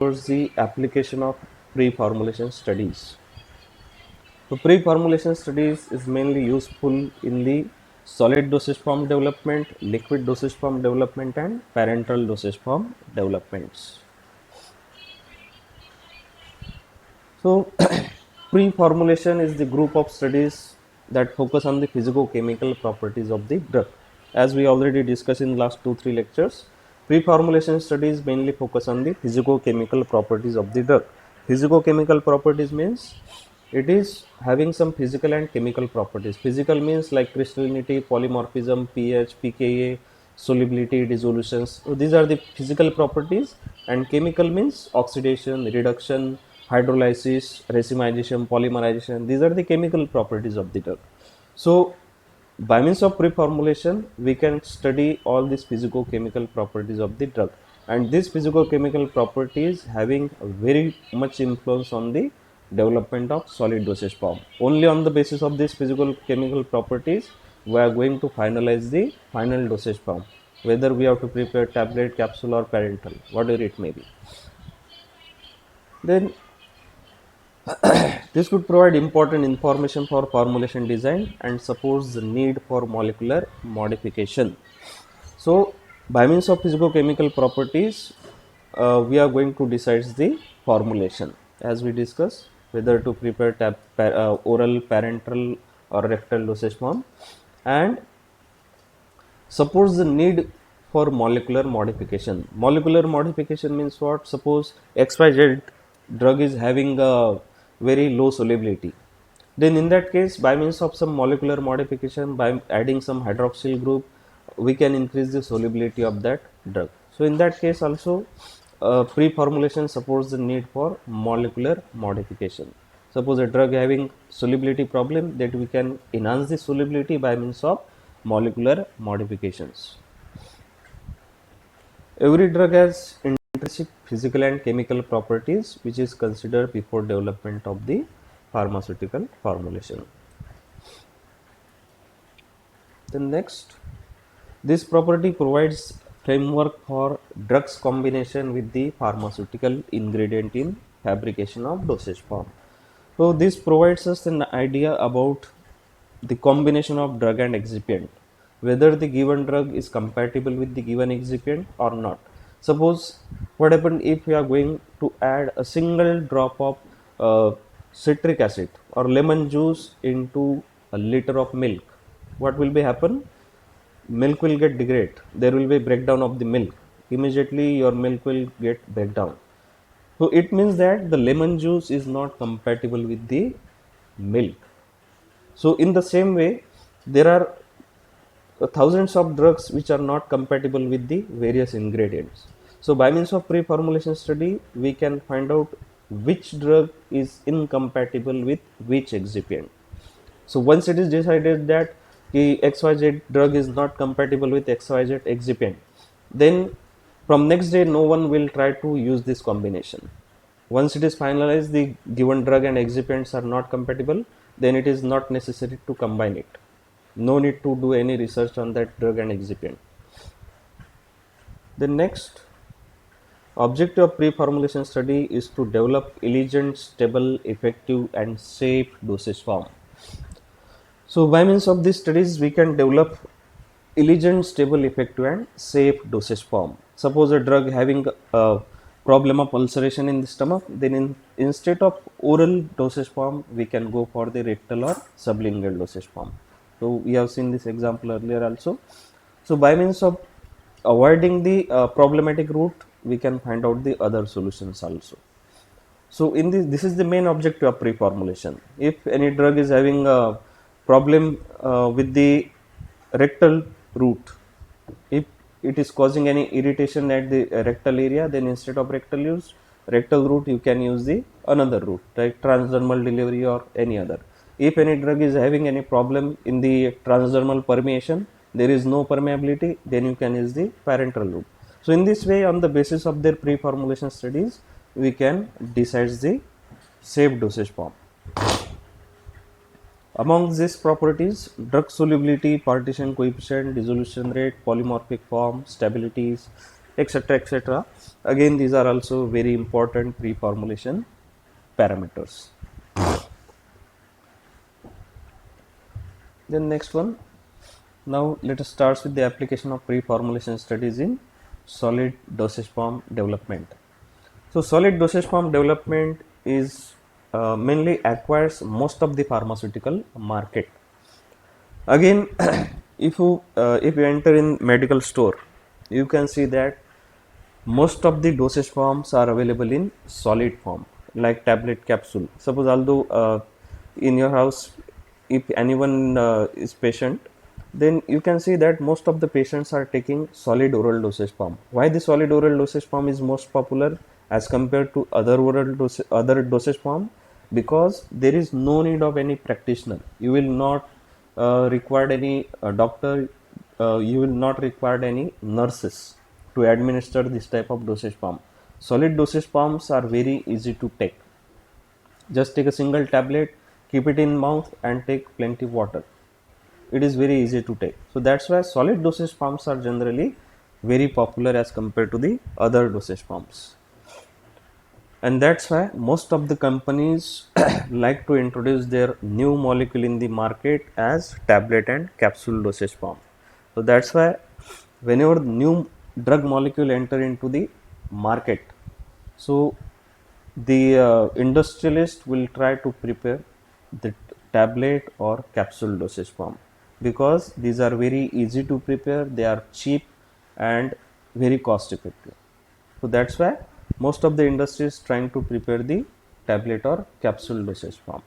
towards the application of pre-formulation studies. So pre-formulation studies is mainly useful in the solid dosage form development, liquid dosage form development, and parenteral dosage form developments. So pre-formulation is the group of studies that focus on the physico-chemical properties of the drug. As we already discussed in last 2-3 lectures, pre-formulation studies mainly focus on the physico-chemical properties of the drug. Physico-chemical properties means it is having some physical and chemical properties. Physical means like crystallinity, polymorphism, pH, pKa, solubility, dissolutions. So these are the physical properties, and chemical means oxidation, reduction, hydrolysis, racemization, polymerization. These are the chemical properties of the drug. So by means of pre-formulation, we can study all these physico-chemical properties of the drug, and these physico-chemical properties having a very much influence on the development of solid dosage form. Only on the basis of these physico-chemical properties, we are going to finalize the final dosage form, whether we have to prepare tablet, capsule, or parenteral, whatever it may be. Then this could provide important information for formulation design and supports the need for molecular modification. So, by means of physicochemical properties, we are going to decide the formulation, as we discussed, whether to prepare oral, parenteral, or rectal dosage form, and supports the need for molecular modification. Molecular modification means what? Suppose XYZ drug is having a very low solubility. Then in that case, by means of some molecular modification, by adding some hydroxyl group, we can increase the solubility of that drug. So in that case also, pre-formulation supports the need for molecular modification. Suppose a drug having solubility problem, that we can enhance the solubility by means of molecular modifications. Every drug has intrinsic physical and chemical properties which is considered before development of the pharmaceutical formulation. Then next, this property provides framework for drugs combination with the pharmaceutical ingredient in fabrication of dosage form. So this provides us an idea about the combination of drug and excipient, whether the given drug is compatible with the given excipient or not. Suppose what happened if we are going to add a single drop of citric acid or lemon juice into a liter of milk, what will be happen? Milk will get degrade. There will be breakdown of the milk. Immediately your milk will get breakdown. So it means that the lemon juice is not compatible with the milk. So in the same way, there are thousands of drugs which are not compatible with the various ingredients. So by means of pre-formulation study, we can find out which drug is incompatible with which excipient. So once it is decided that the XYZ drug is not compatible with XYZ excipient, then from next day no one will try to use this combination. Once it is finalized, the given drug and excipients are not compatible, then it is not necessary to combine it. No need to do any research on that drug and excipient. The next objective of pre-formulation study is to develop elegant, stable, effective, and safe dosage form. So by means of these studies, we can develop elegant, stable, effective, and safe dosage form. Suppose a drug having a problem of ulceration in the stomach, then instead of oral dosage form, we can go for the rectal or sublingual dosage form. So we have seen this example earlier also. So by means of avoiding the problematic route, we can find out the other solutions also. So in this is the main objective of pre-formulation. If any drug is having a problem with the rectal route, if it is causing any irritation at the rectal area, then instead of rectal route, you can use the another route, like transdermal delivery or any other. If any drug is having any problem in the transdermal permeation, there is no permeability, then you can use the parenteral route. So in this way, on the basis of their pre-formulation studies, we can decide the safe dosage form. Among these properties, drug solubility, partition coefficient, dissolution rate, polymorphic form, stabilities, etc., etc. Again, these are also very important pre-formulation parameters. Then next one, now let us start with the application of pre-formulation studies in solid dosage form development. So solid dosage form development is mainly acquires most of the pharmaceutical market. Again, if you enter in medical store, you can see that most of the dosage forms are available in solid form, like tablet, capsule. Suppose, although in your house, if anyone is patient, then you can see that most of the patients are taking solid oral dosage form. Why the solid oral dosage form is most popular as compared to other dosage form? Because there is no need of any practitioner. You will not require any doctor. You will not require any nurses to administer this type of dosage form. Solid dosage forms are very easy to take. Just take a single tablet, keep it in mouth, and take plenty of water. It is very easy to take. So that's why solid dosage forms are generally very popular as compared to the other dosage forms. And that's why most of the companies like to introduce their new molecule in the market as tablet and capsule dosage form. So that's why whenever new drug molecule enter into the market, so the industrialist will try to prepare the tablet or capsule dosage form, because these are very easy to prepare, they are cheap and very cost effective. So that's why most of the industry is trying to prepare the tablet or capsule dosage form.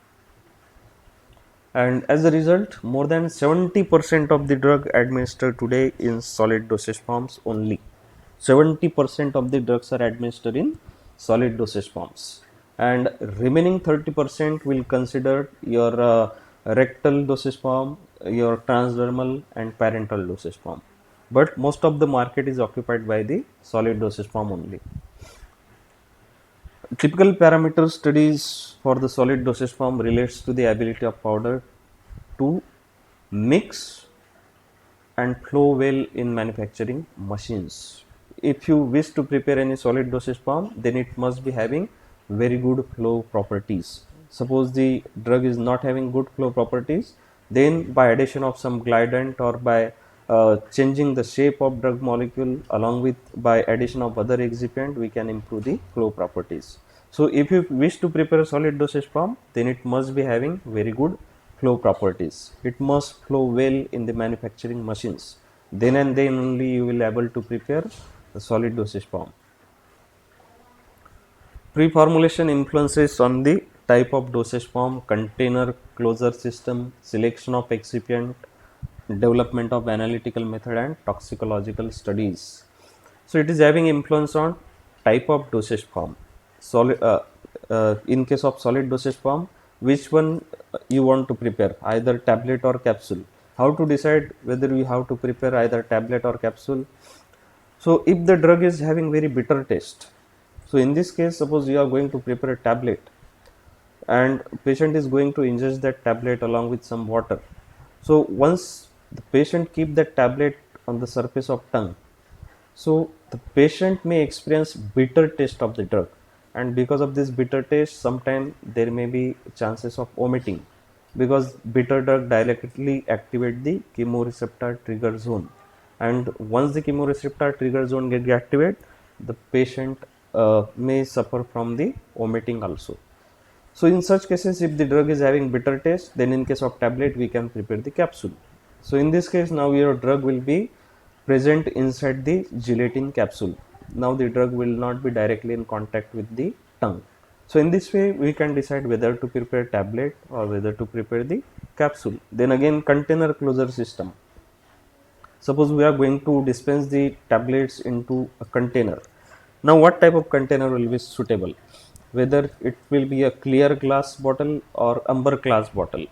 And as a result, more than 70% of the drug administered today in solid dosage forms only. 70% of the drugs are administered in solid dosage forms, and remaining 30% will consider your rectal dosage form, your transdermal and parenteral dosage form. But most of the market is occupied by the solid dosage form only. Typical parameter studies for the solid dosage form relates to the ability of powder to mix and flow well in manufacturing machines. If you wish to prepare any solid dosage form, then it must be having very good flow properties. Suppose the drug is not having good flow properties, then by addition of some glidant or by changing the shape of drug molecule along with by addition of other excipient, we can improve the flow properties. So if you wish to prepare a solid dosage form, then it must be having very good flow properties. It must flow well in the manufacturing machines. Then and then only you will able to prepare the solid dosage form. Pre-formulation influences on the type of dosage form, container closure system, selection of excipient, development of analytical method and toxicological studies. So it is having influence on type of dosage form. In case of solid dosage form, which one you want to prepare, either tablet or capsule? How to decide whether you have to prepare either tablet or capsule? So if the drug is having very bitter taste, so in this case, suppose you are going to prepare a tablet and patient is going to ingest that tablet along with some water. So once the patient keep that tablet on the surface of tongue, so the patient may experience bitter taste of the drug, and because of this bitter taste, sometimes there may be chances of vomiting, because bitter drug directly activate the chemoreceptor trigger zone, and once the chemoreceptor trigger zone get activated, the patient may suffer from the vomiting also. So in such cases, if the drug is having bitter taste, then in case of tablet, we can prepare the capsule. So in this case, now your drug will be present inside the gelatin capsule. Now the drug will not be directly in contact with the tongue. So in this way, we can decide whether to prepare tablet or whether to prepare the capsule. Then again, container closure system. Suppose we are going to dispense the tablets into a container. Now what type of container will be suitable? Whether it will be a clear glass bottle or amber glass bottle.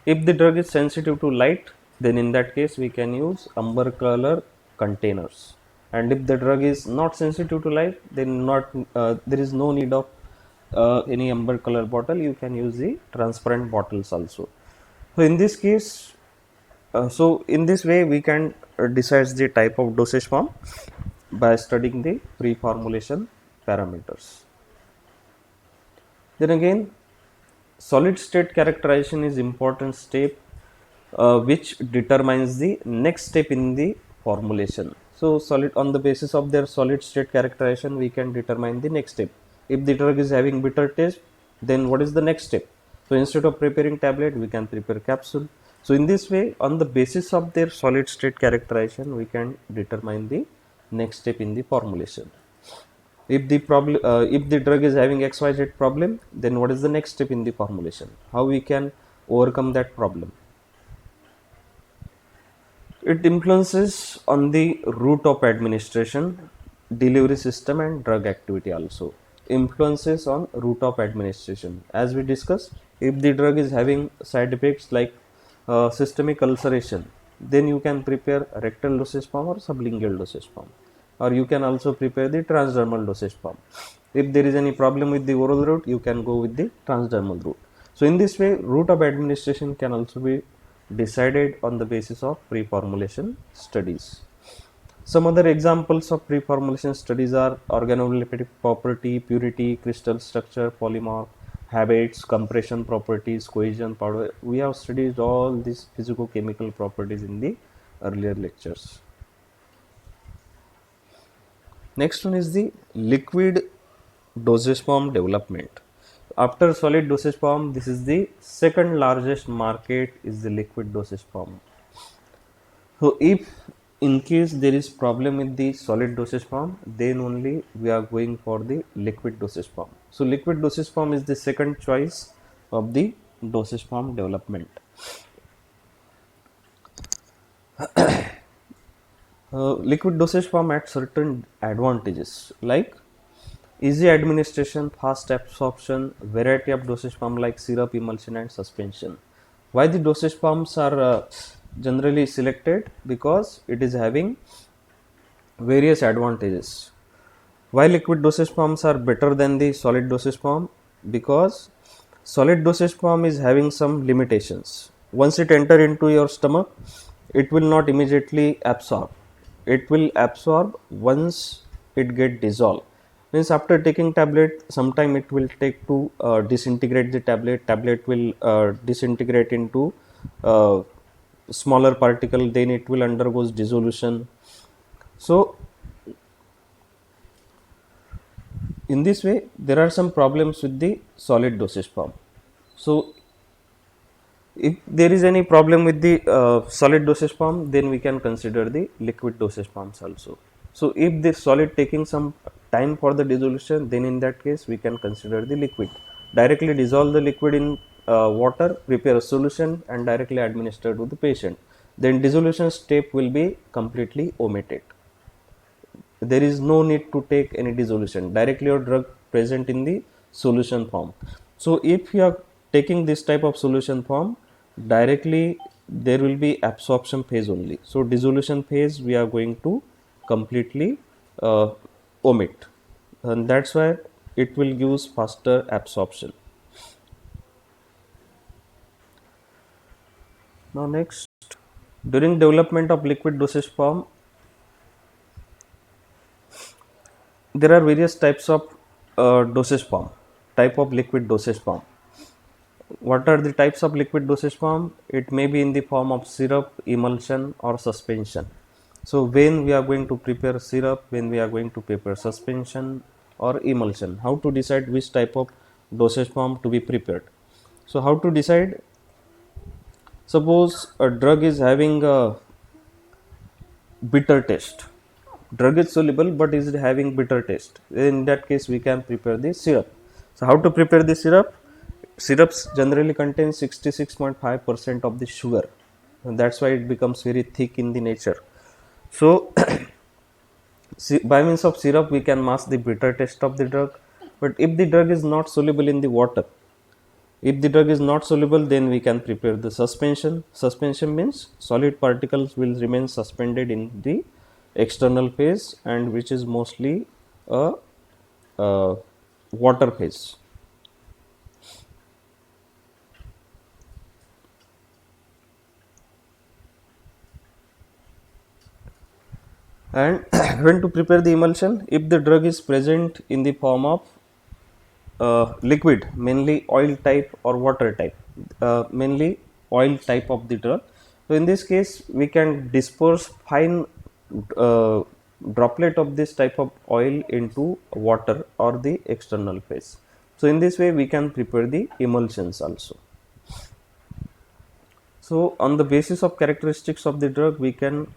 If the drug is sensitive to light, then in that case we can use amber color containers. And if the drug is not sensitive to light, then there is no need of any amber color bottle. You can use the transparent bottles also. So in this case, in this way we can decide the type of dosage form. by studying the pre-formulation parameters. Then again, solid state characterization is important step which determines the next step in the formulation. So solid, on the basis of their solid state characterization, we can determine the next step. If the drug is having bitter taste, then what is the next step? So instead of preparing tablet, we can prepare capsule. So in this way, on the basis of their solid state characterization, we can determine the next step in the formulation. If the drug is having XYZ problem, then what is the next step in the formulation? How we can overcome that problem? It influences on the route of administration, delivery system, and drug activity also. Influences on route of administration. As we discussed, if the drug is having side effects like systemic ulceration, then you can prepare rectal dosage form or sublingual dosage form, or you can also prepare the transdermal dosage form. If there is any problem with the oral route, you can go with the transdermal route. So in this way, route of administration can also be decided on the basis of pre-formulation studies. Some other examples of pre-formulation studies are organoleptic property, purity, crystal structure, polymorph, habits, compression properties, cohesion, powder. We have studied all these physico-chemical properties in the earlier lectures. Next one is the liquid dosage form development. After solid dosage form, this is the second largest market is the liquid dosage form. So if in case there is problem with the solid dosage form, then only we are going for the liquid dosage form. So liquid dosage form is the second choice of the dosage form development. Liquid dosage form had certain advantages like easy administration, fast absorption, variety of dosage form like syrup, emulsion, and suspension. Why the dosage forms are generally selected? Because it is having various advantages. Why liquid dosage forms are better than the solid dosage form? Because solid dosage form is having some limitations. Once it enter into your stomach, it will not immediately absorb. It will absorb once it get dissolved. Means after taking tablet, sometime it will take to disintegrate the tablet. Tablet will disintegrate into uh, smaller particle. Then it will undergoes dissolution. So in this way, there are some problems with the solid dosage form. So if there is any problem with the solid dosage form, then we can consider the liquid dosage forms also. So if the solid taking some time for the dissolution, then in that case we can consider the liquid. Directly dissolve the liquid in water, prepare a solution, and directly administer to the patient. Then dissolution step will be completely omitted. There is no need to take any dissolution, directly your drug present in the solution form. So if you are taking this type of solution form, directly there will be absorption phase only. So dissolution phase we are going to completely uh, omit, and that's why it will give faster absorption. Now next, during development of liquid dosage form, there are various types of dosage form, type of liquid dosage form. What are the types of liquid dosage form? It may be in the form of syrup, emulsion, or suspension. So when we are going to prepare syrup, when we are going to prepare suspension or emulsion, how to decide which type of dosage form to be prepared? So how to decide? Suppose a drug is having a bitter taste. Drug is soluble but is having bitter taste. In that case, we can prepare the syrup. So how to prepare the syrup? Syrups generally contain 66.5% of the sugar, and that's why it becomes very thick in the nature. So by means of syrup we can mask the bitter taste of the drug. But if the drug is not soluble in the water, if the drug is not soluble, then we can prepare the suspension. Suspension means solid particles will remain suspended in the external phase, and which is mostly a, a water phase. And when to prepare the emulsion, if the drug is present in the form of liquid, mainly oil type or water type, mainly oil type of the drug. So in this case, we can disperse fine uh, droplet of this type of oil into water or the external phase. So in this way, we can prepare the emulsions also. So on the basis of characteristics of the drug, we can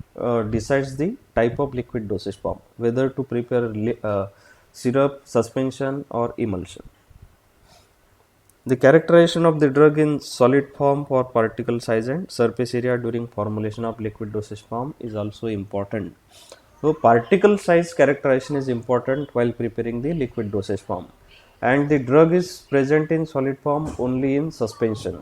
decide the type of liquid dosage form, whether to prepare syrup, suspension or emulsion. The characterization of the drug in solid form for particle size and surface area during formulation of liquid dosage form is also important. So particle size characterization is important while preparing the liquid dosage form, and the drug is present in solid form only in suspension.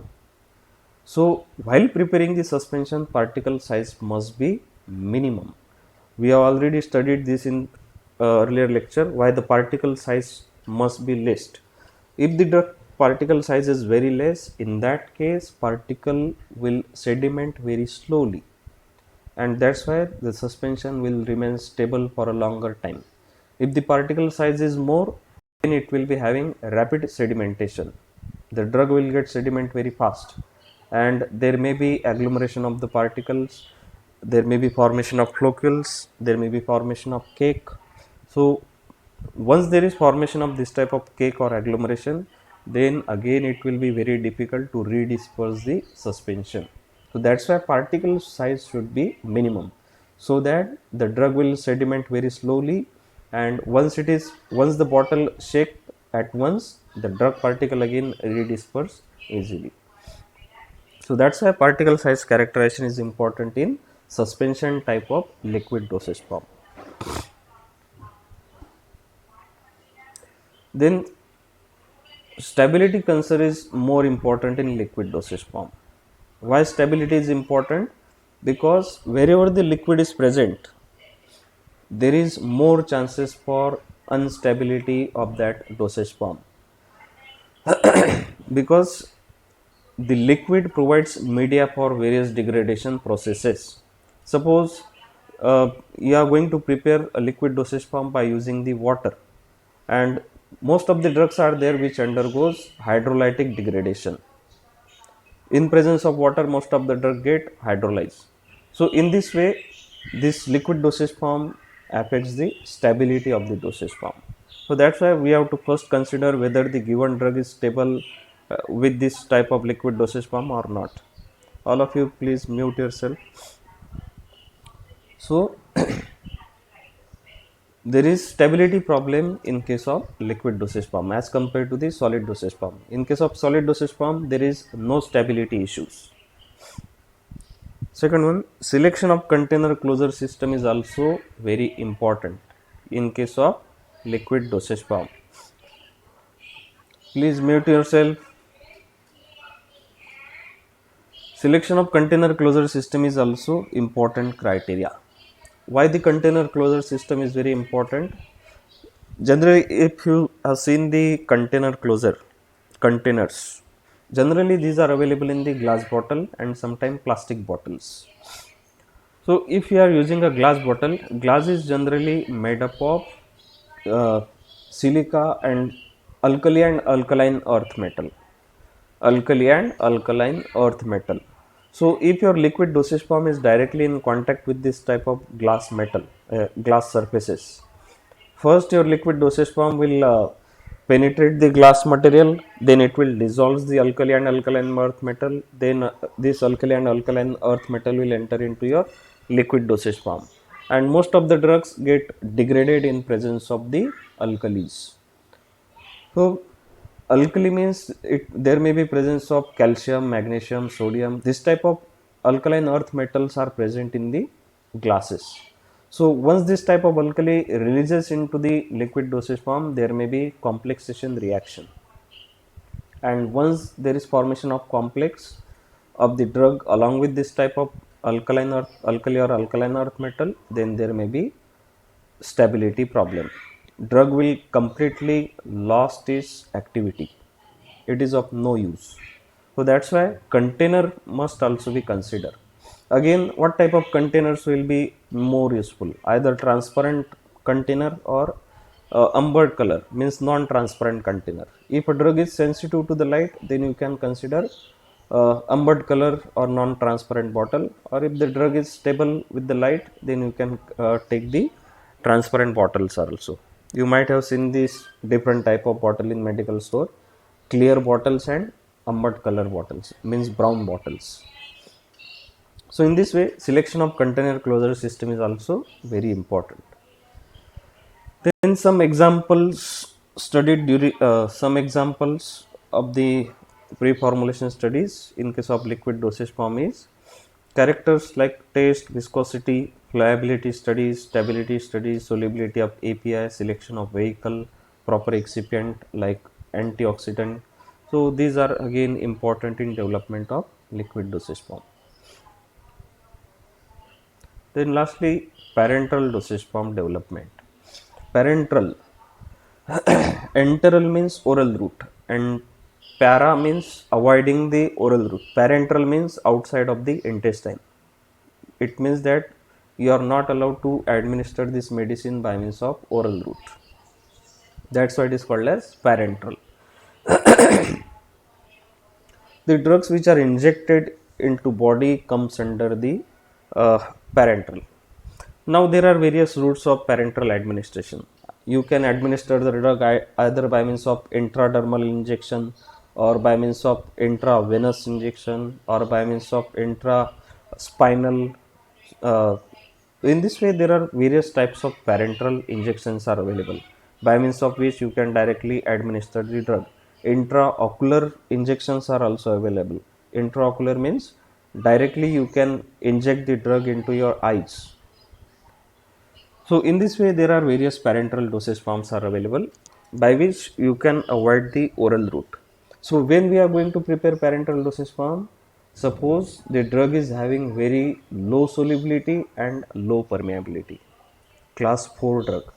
So while preparing the suspension, particle size must be minimum. We have already studied this in earlier lecture, why the particle size must be less. If the drug particle size is very less, in that case particle will sediment very slowly, and that's why the suspension will remain stable for a longer time. If the particle size is more, then it will be having rapid sedimentation. The drug will get sediment very fast, and there may be agglomeration of the particles, there may be formation of flocules, there may be formation of cake. So once there is formation of this type of cake or agglomeration, then again it will be very difficult to redisperse the suspension. So that's why particle size should be minimum, so that the drug will sediment very slowly, and once the bottle shake at once, the drug particle again redisperse easily. So that's why particle size characterization is important in suspension type of liquid dosage form. Then stability concern is more important in liquid dosage form. Why stability is important? Because wherever the liquid is present, there is more chances for instability of that dosage form, because the liquid provides media for various degradation processes. Suppose you are going to prepare a liquid dosage form by using the water, and most of the drugs are there which undergoes hydrolytic degradation. In presence of water, most of the drug get hydrolyzed. So in this way, this liquid dosage form affects the stability of the dosage form. So that's why we have to first consider whether the given drug is stable with this type of liquid dosage form or not. All of you please mute yourself. So there is stability problem in case of liquid dosage form as compared to the solid dosage form. In case of solid dosage form, there is no stability issues. Second one, selection of container closure system is also very important in case of liquid dosage form. Please mute yourself. Selection of container closure system is also important criteria. Why the container closure system is very important? Generally, if you have seen the container closure containers, generally these are available in the glass bottle and sometimes plastic bottles. So if you are using a glass bottle, glass is generally made up of uh, silica and alkali and alkaline earth metal. Alkali and alkaline earth metal. So if your liquid dosage form is directly in contact with this type of glass metal, glass surfaces, first your liquid dosage form will penetrate the glass material, then it will dissolve the alkali and alkaline earth metal, then this alkali and alkaline earth metal will enter into your liquid dosage form, and most of the drugs get degraded in presence of the alkalis. So alkali means there may be presence of calcium, magnesium, sodium. This type of alkaline earth metals are present in the glasses. So once this type of alkali releases into the liquid dosage form, there may be complexation reaction. And once there is formation of complex of the drug along with this type of alkali or alkaline earth metal, then there may be stability problem. Drug will completely lost its activity. It is of no use. So that's why container must also be considered. Again, what type of containers will be more useful? Either transparent container or umbered color, means non-transparent container. If a drug is sensitive to the light, then you can consider umbered color or non-transparent bottle. Or if the drug is stable with the light, then you can take the transparent bottles also. You might have seen this different type of bottle in medical store: clear bottles and umbered color bottles, means brown bottles. So in this way, selection of container closure system is also very important. Then some examples of the pre-formulation studies in case of liquid dosage form is characters like taste, viscosity, fluidity studies, stability studies, solubility of API, selection of vehicle, proper excipient like antioxidant. So these are again important in development of liquid dosage form. Then lastly, parenteral dosage form development. Parenteral, enteral means oral route, and para means avoiding the oral route. Parenteral means outside of the intestine. It means that you are not allowed to administer this medicine by means of oral route. That's why it is called as parenteral. The drugs which are injected into body comes under the uh, parenteral. Now there are various routes of parenteral administration. You can administer the drug either by means of intradermal injection, or by means of intravenous injection, or by means of intraspinal. uh, in this way there are various types of parenteral injections are available, by means of which you can directly administer the drug. Intraocular injections are also available. Intraocular means directly you can inject the drug into your eyes. So in this way there are various parenteral dosage forms are available by which you can avoid the oral route. So when we are going to prepare parenteral dosage form, suppose the drug is having very low solubility and low permeability, class 4 drug.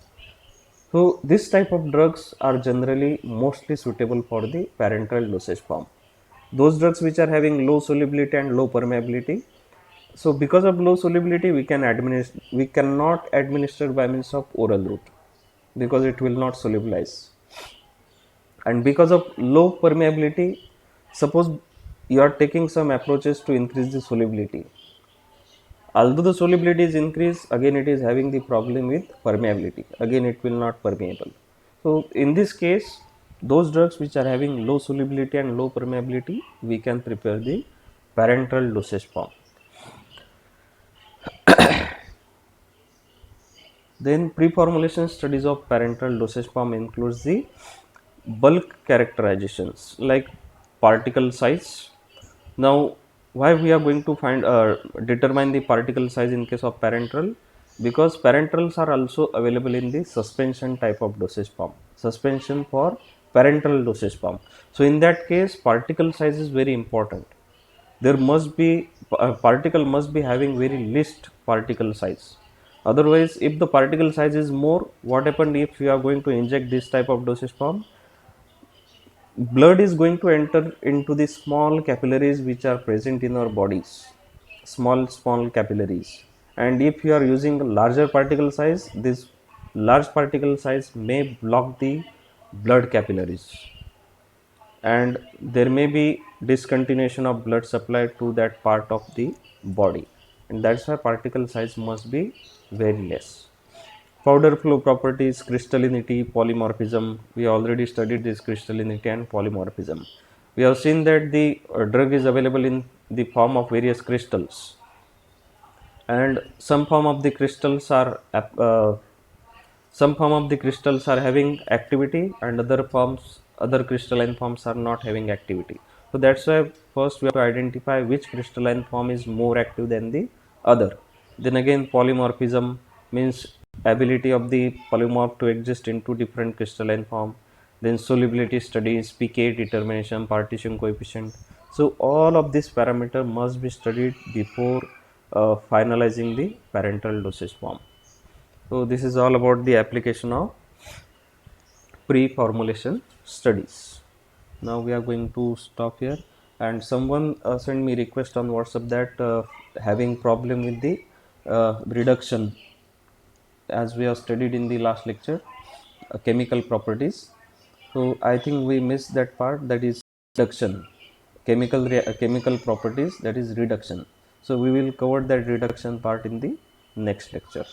So this type of drugs are generally mostly suitable for the parenteral dosage form. Those drugs which are having low solubility and low permeability, so because of low solubility we cannot administer by means of oral route, because it will not solubilize. And because of low permeability, suppose you are taking some approaches to increase the solubility. Although the solubility is increased, again it is having the problem with permeability, again it will not permeable. So in this case, those drugs which are having low solubility and low permeability, we can prepare the parenteral dosage form. Then pre-formulation studies of parenteral dosage form includes the bulk characterizations like particle size. Now, why we are going to determine the particle size in case of parenteral? Because parenterals are also available in the suspension type of dosage form. Suspension for parenteral dosage form. So in that case, particle size is very important. There must be a particle must be having very least particle size. Otherwise, if the particle size is more, what happened if you are going to inject this type of dosage form? Blood is going to enter into the small capillaries which are present in our bodies, small capillaries. And if you are using larger particle size, this large particle size may block the blood capillaries, and there may be discontinuation of blood supply to that part of the body, and that's why particle size must be very less. Powder flow properties, crystallinity, polymorphism. We already studied this crystallinity and polymorphism. We have seen that the drug is available in the form of various crystals, and some form of the crystals are having activity, and other crystalline forms are not having activity. So that's why first we have to identify which crystalline form is more active than the other. Then again, polymorphism means ability of the polymorph to exist in two different crystalline form. Then solubility studies, pK determination, partition coefficient. So all of this parameter must be studied before finalizing the parenteral dosage form. So this is all about the application of pre-formulation studies. Now we are going to stop here. And someone sent me request on WhatsApp that having problem with the reduction, as we have studied in the last lecture, chemical properties. So I think we missed that part, that is reduction, chemical properties, that is reduction. So we will cover that reduction part in the next lecture.